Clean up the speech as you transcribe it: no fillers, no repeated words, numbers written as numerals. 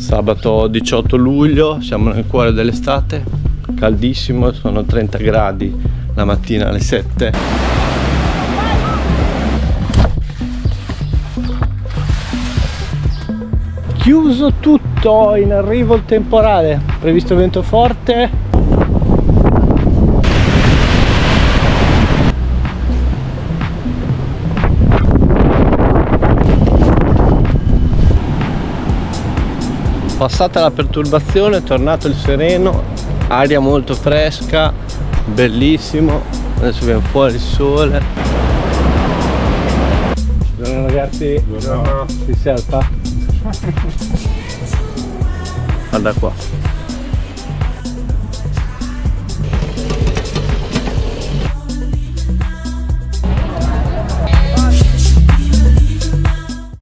Sabato 18 luglio, siamo nel cuore dell'estate, caldissimo, sono 30 gradi la mattina alle 7. Chiuso tutto, in arrivo il temporale, previsto vento forte. Passata la perturbazione è tornato il sereno, aria molto fresca, bellissimo, adesso viene fuori il sole. Buongiorno ragazzi, buongiorno. Si salpa? Guarda qua.